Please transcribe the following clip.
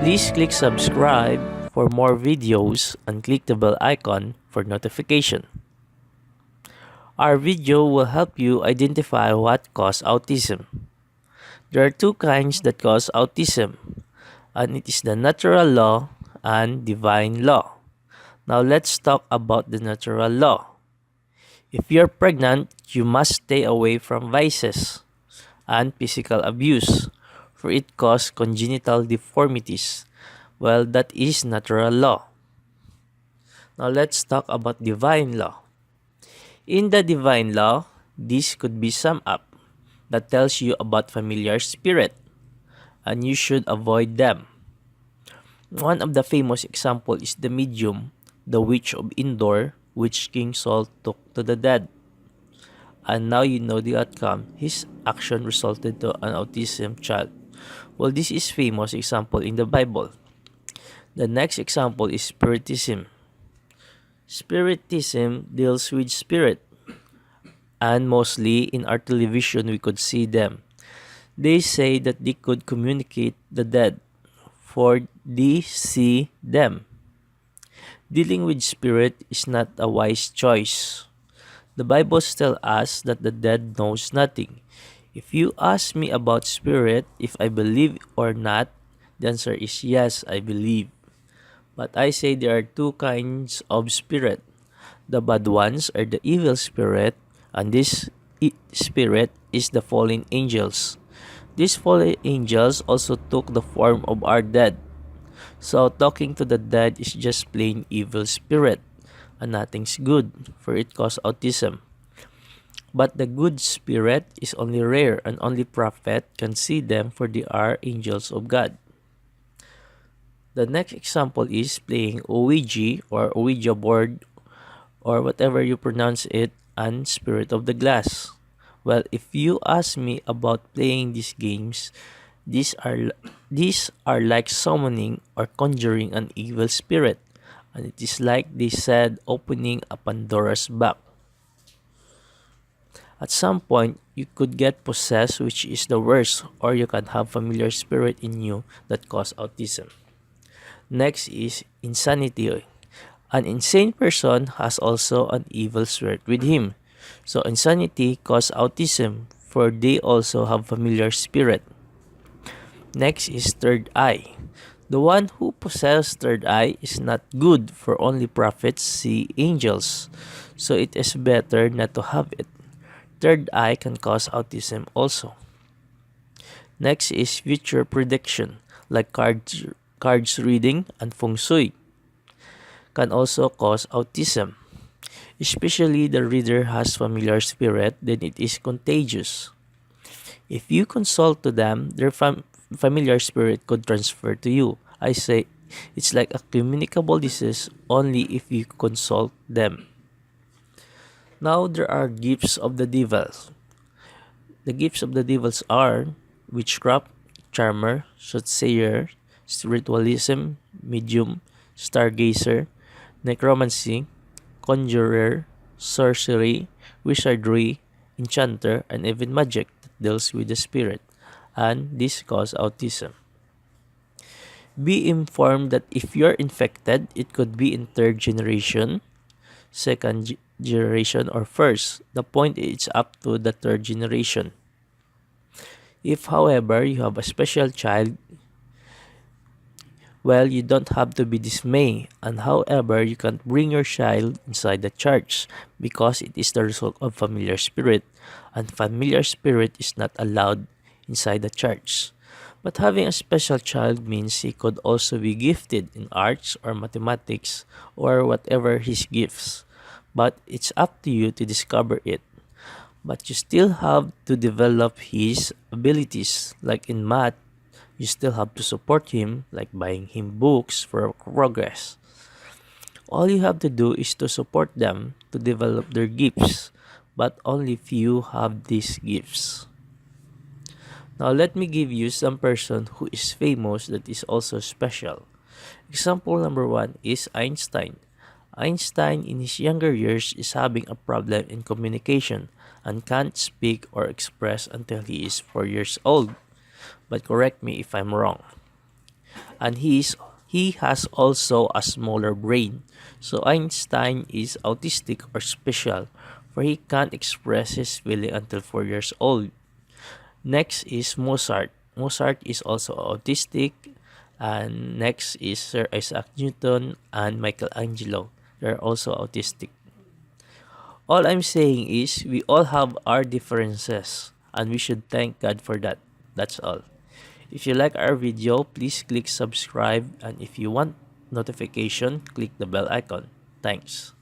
Please click subscribe for more videos and click the bell icon for notification. Our video will help you identify what causes autism. There are two kinds that cause autism, and it is the natural law and divine law. Now let's talk about the natural law. If you're pregnant, you must stay away from vices and physical abuse, for it causes congenital deformities. Well, that is natural law. Now let's talk about divine law. In the divine law, this could be summed up that tells you about familiar spirit, and you should avoid them. One of the famous examples is the medium, the witch of Endor, which King Saul took to the dead. And now you know the outcome. His action resulted to an autism child. Well, this is famous example in the Bible. The next example is Spiritism. Spiritism deals with spirit, and mostly in our television we could see them. They say that they could communicate the dead, for they see them. Dealing with spirit is not a wise choice. The Bible tells us that the dead knows nothing. If you ask me about spirit, if I believe or not, the answer is yes, I believe. But I say there are two kinds of spirit. The bad ones are the evil spirit, and this spirit is the fallen angels. These fallen angels also took the form of our dead. So talking to the dead is just plain evil spirit, and nothing's good, for it causes autism. But the good spirit is only rare, and only prophet can see them, for they are angels of God. The next example is playing Ouija or Ouija board, or whatever you pronounce it, and Spirit of the Glass. Well, if you ask me about playing these games, these are like summoning or conjuring an evil spirit, and it is like they said opening a Pandora's box. At some point, you could get possessed, which is the worst, or you can have familiar spirit in you that cause autism. Next is insanity. An insane person has also an evil spirit with him. So insanity causes autism, for they also have familiar spirit. Next is third eye. The one who possesses third eye is not good, for only prophets see angels. So it is better not to have it. Third eye can cause autism also. Next is future prediction, like cards reading and feng shui can also cause autism. Especially the reader has familiar spirit, then it is contagious. If you consult to them, their familiar spirit could transfer to you. I say it's like a communicable disease only if you consult them. Now there are gifts of the devils. The gifts of the devils are witchcraft, charmer, soothsayer, spiritualism, medium, stargazer, necromancy, conjurer, sorcery, wizardry, enchanter, and even magic that deals with the spirit, and this causes autism. Be informed that if you're infected, it could be in third generation, second generation, or first. The point is up to the third generation. If, however, you have a special child, well, you don't have to be dismayed, and however, you can't bring your child inside the church because it is the result of familiar spirit, and familiar spirit is not allowed inside the church. But having a special child means he could also be gifted in arts or mathematics or whatever his gifts. But it's up to you to discover it. But you still have to develop his abilities, like in math. You still have to support him, like buying him books for progress. All you have to do is to support them to develop their gifts, but only few have these gifts. Now let me give you some person who is famous that is also special. Example number 1 is Einstein. Einstein in his younger years is having a problem in communication and can't speak or express until he is 4 years old. But correct me if I'm wrong. and he has also a smaller brain. So Einstein is autistic or special, for he can't express his feeling until 4 years old. Next is Mozart. Mozart is also autistic. And next is Sir Isaac Newton and Michelangelo. They're also autistic. All I'm saying is we all have our differences and we should thank God for that. That's all. If you like our video, please click subscribe, and if you want notification, click the bell icon. Thanks.